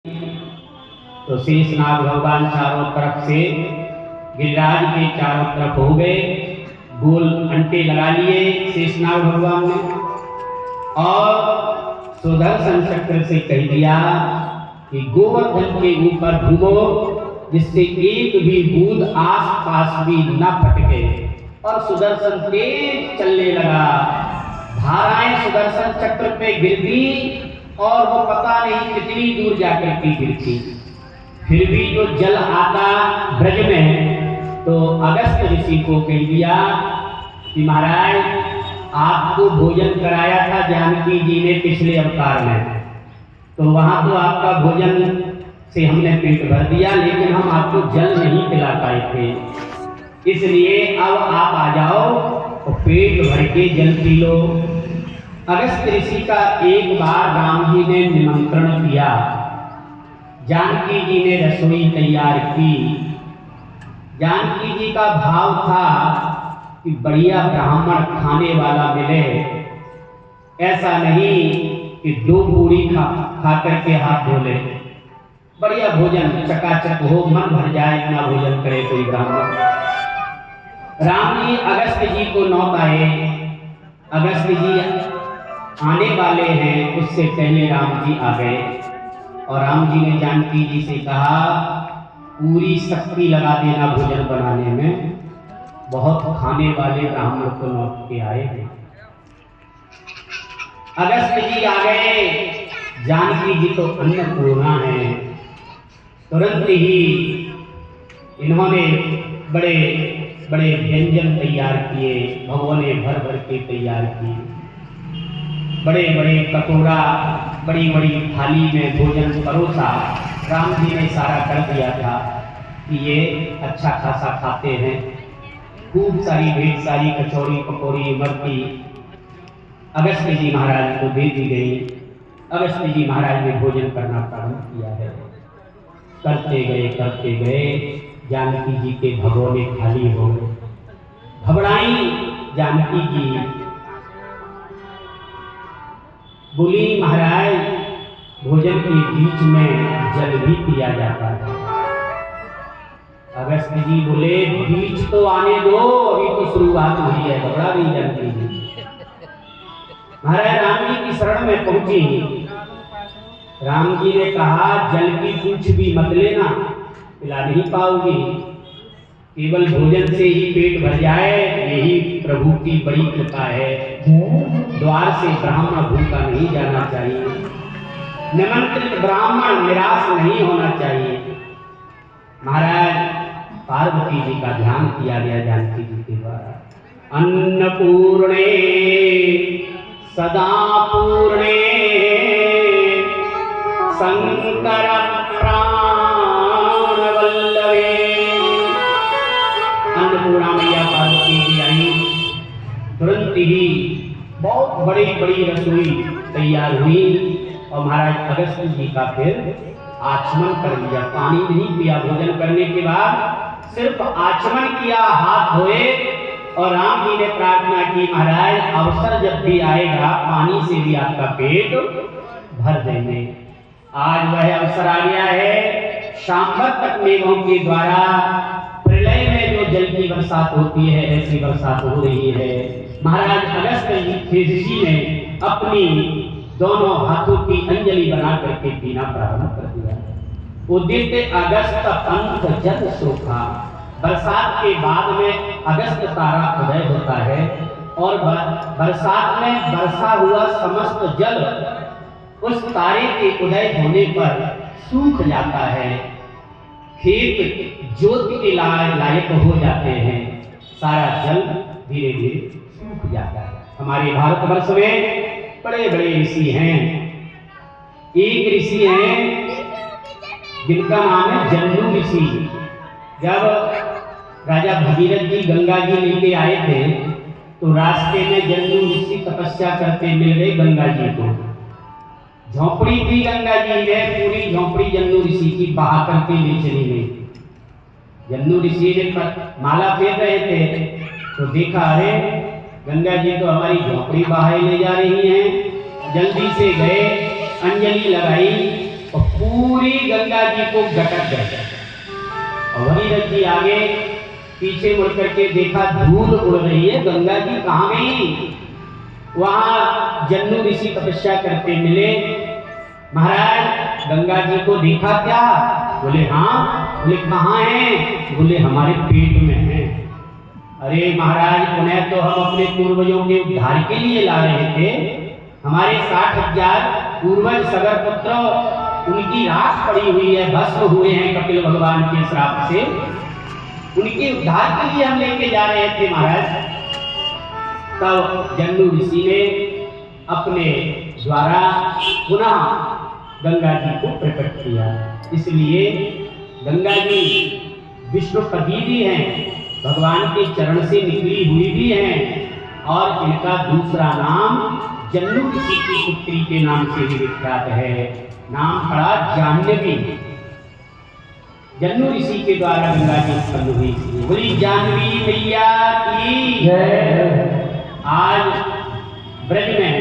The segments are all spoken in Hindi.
तो शेषनाग भगवान चारों तरफ से गिरिराज के चारों तरफ हो गए, गोल अंटे लगा लिए शेषनाग भगवान ने और सुदर्शन चक्र से कह दिया कि गोवर्धन के ऊपर घूमो जिससे एक भी बूंद आस पास भी न फटके। और सुदर्शन तेज चलने लगा, धाराएं सुदर्शन चक्र पे गिरती और वो पता नहीं कितनी दूर जाकर के गिरती। फिर भी जो जल आता ब्रज में तो अगस्त ऋषि को कह दिया कि महाराज आपको भोजन कराया था जानकी जी ने पिछले अवतार में, तो वहां तो आपका भोजन से हमने पेट भर दिया, लेकिन हम आपको जल नहीं पिला पाए थे, इसलिए अब आप आ जाओ और पेट भर के जल पी लो। अगस्त ऋषि का एक बार राम जी ने निमंत्रण किया, जानकी जी ने रसोई तैयार की। जानकी जी का भाव था कि बढ़िया ब्राह्मण खाने वाला मिले, ऐसा नहीं कि दो पूरी खा करके हाथ धो ले, बढ़िया भोजन चकाचक हो, मन भर जाए, इतना भोजन करे कोई ब्राह्मण। राम जी अगस्त जी को नौत आए, अगस्त जी आने वाले हैं, उससे पहले राम जी आ गए और राम जी ने जानकी जी से कहा पूरी शक्ति लगा देना भोजन बनाने में, बहुत खाने वाले ब्राह्मण को नौत के आए हैं। अगस्त जी आ गए, जानकी जी तो अन्नपूर्णा है, तुरंत ही इन्होंने बड़े बड़े व्यंजन तैयार किए, भगवाने भर भर के तैयार किए, बड़े बड़े कटोरा बड़ी बड़ी थाली में भोजन परोसा। राम जी ने सारा कर दिया था कि ये अच्छा खासा खाते हैं, खूब सारी ढेर सारी कचौड़ी पकौड़ी इमरती अगस्त जी महाराज को दे दी गई। अगस्त जी महाराज ने भोजन करना प्रारंभ किया है, करते गए जानकी जी के भगोने खाली हो गए। घबराई जानकी जी, बोली महाराज भोजन के बीच में जल भी पिया जाता है। अगस्त जी बोले बीच तो आने दो, अभी तो शुरुआत हुई है, घबरा गई जानकी जी। महाराज राम जी की शरण में पहुंची, राम जी ने कहा जल की कुछ भी मत लेना, पिला नहीं पाओगी, केवल भोजन से ही पेट भर जाए, यही प्रभु की बड़ी कृपा है। द्वार से ब्राह्मण भूखा नहीं जाना चाहिए, निमंत्रित ब्राह्मण निराश नहीं होना चाहिए। महाराज पार्वती जी का ध्यान किया गया जानकी जी के द्वारा। अन्नपूर्णे सदा पूर्णे शंकर प्राण वल्लभे। अन्नपूर्णा मैया पार्वती जी आई, तुरंत ही बहुत बड़ी बड़ी रसोई तैयार हुई और महाराज अगस्त जी का फिर आचमन कर लिया, पानी नहीं पिया। भोजन करने के बाद सिर्फ आचमन किया, हाथ धोए और राम जी ने प्रार्थना की महाराज अवसर जब भी आएगा पानी से भी आपका पेट भर देंगे। आज वह अवसर आ गया है, शांभर तक मेघों के द्वारा प्रलय में जो जल की बरसात होती है ऐसी बरसात हो रही है। महाराज अगस्त ऋषि ने अपनी दोनों हाथों की अंजलि बना करके पीना प्रारंभ कर दिया। उदित अगस्त पंथ जल सोखा, बरसात के बाद में अगस्त तारा उदय होता है और बरसात में बरसा हुआ समस्त जल उस तारे के उदय होने पर सूख जाता है, खेत ज्योति के लायक हो जाते हैं, सारा जल धीरे धीरे सूख जाता है। हमारे भारतवर्ष में बड़े बड़े ऋषि हैं, एक ऋषि हैं जिनका नाम है जन्नू ऋषि। जब राजा भगीरथ जी गंगा जी लेके आए थे तो रास्ते में जन्नू ऋषि तपस्या करते मिल गए गंगा जी को। झोंपड़ी थी गंगा जी ने, पूरी झोंपड़ी जन्नू ऋषि की बहा करके ले चली गई। जन्नू ऋषि ने माला फेर रहे थे तो देखा अरे गंगा जी तो हमारी झोंपड़ी बहाए ले जा रही हैं। जल्दी से गए, अंजलि लगाई और पूरी गंगा जी को गटक गए। और भगीरथ जी आगे पीछे मुड़ करके देखा, धूल उड़ रही है, गंगा जी कहाँ गई? वहां जन्नू ऋषि तपस्या करते मिले। महाराज गंगा जी को देखा क्या? बोले हाँ। बोले कहाँ है? बोले हमारे पेट में है। अरे महाराज, उन्हें तो हम अपने पूर्वजों के उद्धार के लिए ला रहे थे। हमारे 60,000 पूर्वज सगर पुत्र, उनकी राख पड़ी हुई है, भस्म हुए हैं कपिल भगवान के श्राप से, उनके उद्धार के लिए हम लेके जा रहे थे महाराज। तब जन्नू ऋषि ने अपने द्वारा पुनः गंगा जी को प्रकट किया। इसलिए गंगा जी विष्णुपति भी हैं, भगवान के चरण से निकली हुई भी हैं, और इनका दूसरा नाम जन्नू ऋषि की पुत्री के नाम से भी विख्यात है। नाम पड़ा जाह्नवी। जन्नू ऋषि के द्वारा गंगा जी उत्पन्न हुई थी। बोली जाह्नवी मैया की जय। आज ब्रज में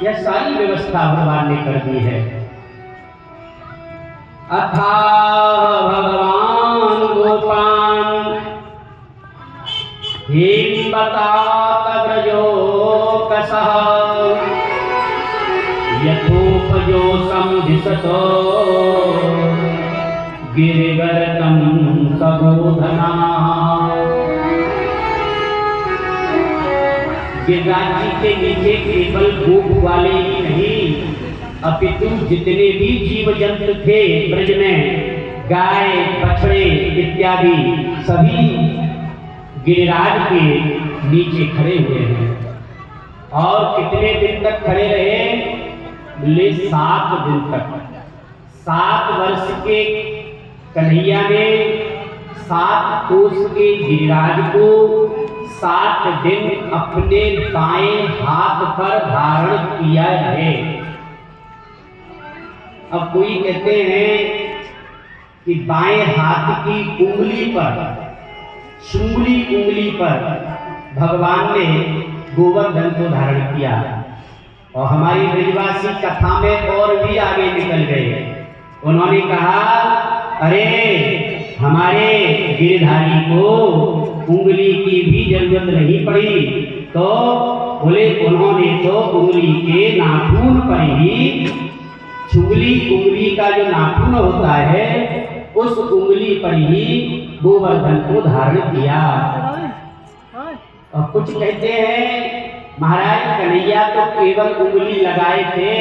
यह सारी व्यवस्था भगवान ने कर दी है। अथा भगवान गोपान हेमवतात ब्रजो कसः यथोपजो संधिसतो गिरिगर्तं सबोधना। गिरिराज जी के नीचे केवल गोप वाले ही नहीं, अपितु जितने भी जीव जंतु थे ब्रज में, गाय बछड़े इत्यादि सभी गिरिराज के नीचे खड़े हुए हैं। और कितने दिन तक खड़े रहे? बोले 7 दिन तक। 7 वर्ष के कन्हैया ने 7 कोस के गिरिराज को 7 दिन अपने बाएं हाथ पर धारण किया है। अब कोई कहते हैं कि बाएं हाथ की उंगली पर, शुंगली उंगली पर भगवान ने गोवर्धन को धारण किया। और हमारी ब्रजवासी कथा में और भी आगे निकल गए। उन्होंने कहा अरे हमारे गिरधारी को उंगली की भी जरूरत नहीं पड़ी, तो बोले उन्होंने तो उंगली के नाखून पर ही, चुंगली उंगली का जो नाखून होता है उस उंगली पर ही गोवर्धन को धारण किया। और कुछ कहते हैं महाराज कन्हैया तो केवल उंगली लगाए थे,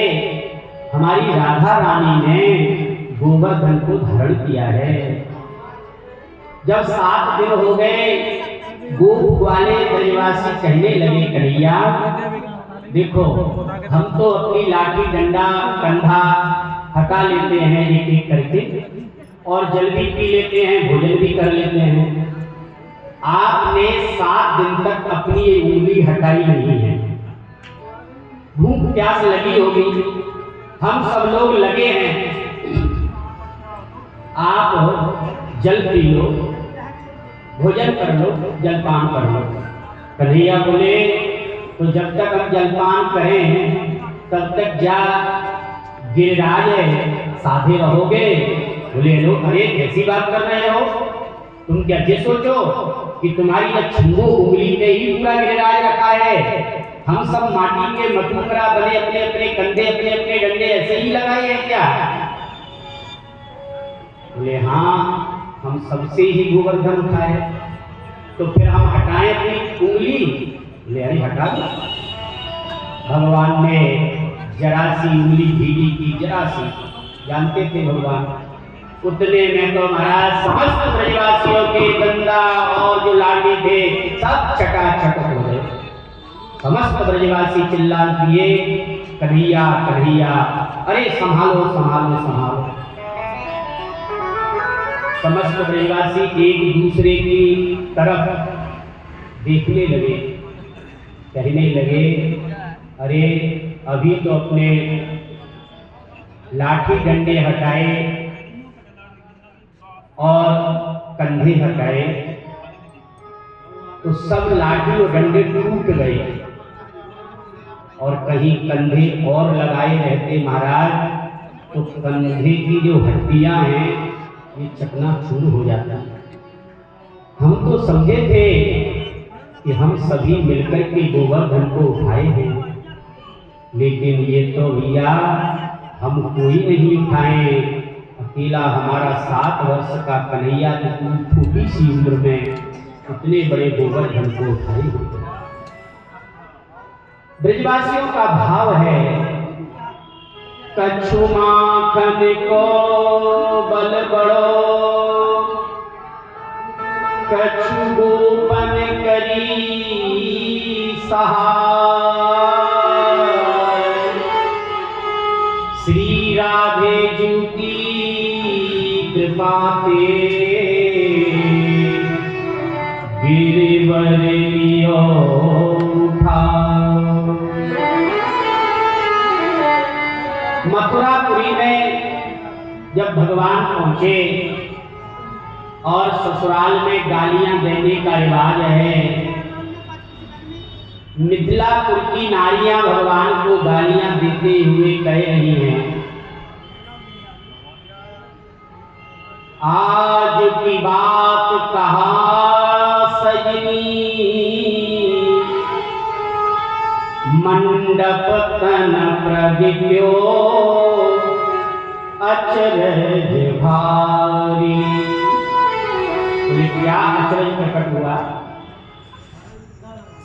हमारी राधा रानी ने गोवर्धन को धारण किया है। जब 7 दिन हो गए, गोप वाले ब्रजवासी कहने लगे कन्हैया देखो, हम तो अपनी लाठी डंडा कंधा हटा लेते हैं एक एक करके, और जल भी पी लेते हैं, भोजन भी कर लेते हैं। आपने 7 दिन तक अपनी ये उंगली हटाई नहीं है। भूख प्यास लगी होगी, हम सब लोग लगे हैं, आप जल पी लो, भोजन कर लो, जलपान कर लो। कन्हैया बोले तो जब तक हम जलपान करें तब तक क्या गिरिराज साधे रहोगे? बोले लो अरे कैसी बात कर रहे हो तुम? क्या ये सोचो कि तुम्हारी छुंगो उंगली में ही पूरा गिरिराज रखा है? हम सब माटी के मटुकरा बने अपने अपने कंधे अपने अपने डंडे ऐसे ही लगाए हैं क्या? बोले हाँ, हम सबसे ही गोवर्धन उठाए, तो फिर हम हटाएं अपनी उंगली? बोले अरे हटा दो। भगवान ने जरा सी उंगली भीगी की, जरा सी, जानते थे भगवान। उतने में तो महाराज समस्त ब्रजवासियों के गंगा और जो लाठी थे सब चकाचक हो गए। समस्त ब्रजवासी चिल्ला दिए कन्हैया कन्हैया, अरे संभालो संभालो संभालो। समस्त ब्रजवासी एक दूसरे की तरफ देखने लगे, कहने लगे अरे अभी तो अपने लाठी डंडे हटाए और कंधे हटाए तो सब लाठी और डंडे टूट गए, और कहीं कंधे और लगाए रहते महाराज तो कंधे की जो हड्डियां हैं ये चकनाचूर हो जाता है। हम तो समझे थे कि हम सभी मिलकर के गोवर्धन को उठाए हैं, लेकिन ये तो भैया हम कोई नहीं उठाए, अकेला हमारा 7 वर्ष का कन्हैया छोटी सी उम्र में इतने बड़े गोवर्धन को उठाए हैं। ब्रजवासियों का भाव है, कछु माखन को बल बड़ो, कछु गोपन करी सहाय, श्री राधे जी की कृपा ते गिरिवर लियो उठाओ। मथुरापुरी में जब भगवान पहुंचे और ससुराल में गालियां देने का रिवाज है, मिथिलापुर की नारियां भगवान को गालियां देते हुए कह रही हैं, आज की बात कहा सजनी, मंडप तन प्रगट्यो अचरज भारी। बोले क्या अचरज प्रकट हुआ?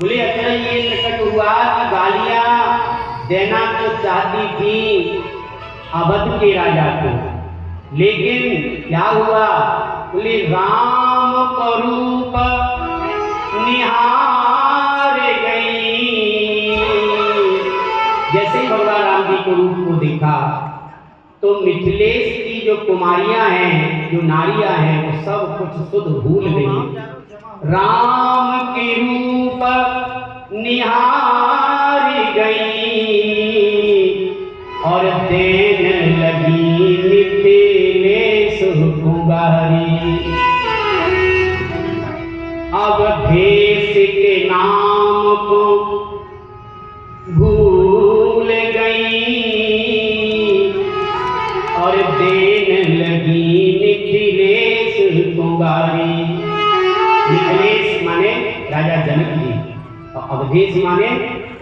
बोले अचरज ये प्रकट हुआ कि गालियां देना तो चाहती थी अवध के राजा को, लेकिन क्या हुआ? बोले राम का रूप निहार गई। जैसे भगवान राम जी के रूप को देखा तो मिथिलेश की जो कुमारियां हैं, जो नारियां हैं, वो सब कुछ शुद्ध भूल गई। राम के रूप निहार गई और देन लगी मिथिलेश कुंवारी। अब भेष के नाम को भूल गई और देन लगी मिथिलेश कुंवारी। मिथिलेश माने राजा जनक जी और अवधेश माने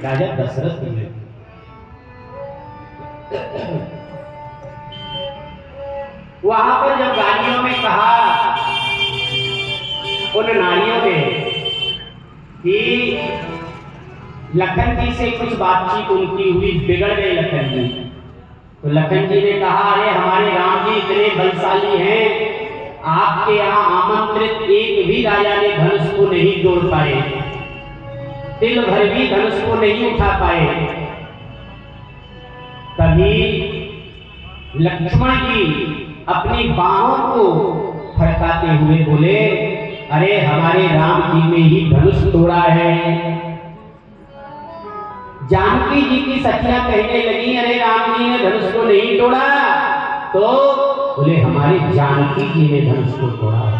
राजा दशरथ जी। वहां पर जब गालियों में कहा उन नारियों ने कि लखन जी से कुछ बातचीत उनकी हुई, बिगड़ गए लखन जी, तो लखन जी ने कहा, अरे हमारे राम जी इतने बलशाली हैं, आपके यहाँ आमंत्रित एक भी राजा ने धनुष को नहीं तोड़ पाए, तिल भर भी धनुष को नहीं उठा पाए। तभी लक्ष्मण जी अपनी बाहों को फड़काते हुए बोले, अरे हमारे राम जी ने ही धनुष तोड़ा है। जानकी जी की सखियां कहने लगी, अरे राम जी ने धनुष को नहीं तोड़ा, तो बोले हमारी जानकी जी ने धनुष को तोड़ा है।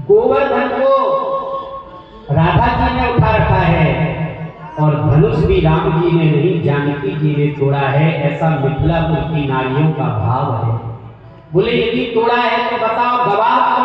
गोवर्धन को राधा जी ने उठा रखा है और धनुष भी राम जी ने नहीं, जानकी जी ने तोड़ा है। ऐसा मिथिलापुर की नारियों का भाव है। बोले यदि तोड़ा है तो बताओ गवाह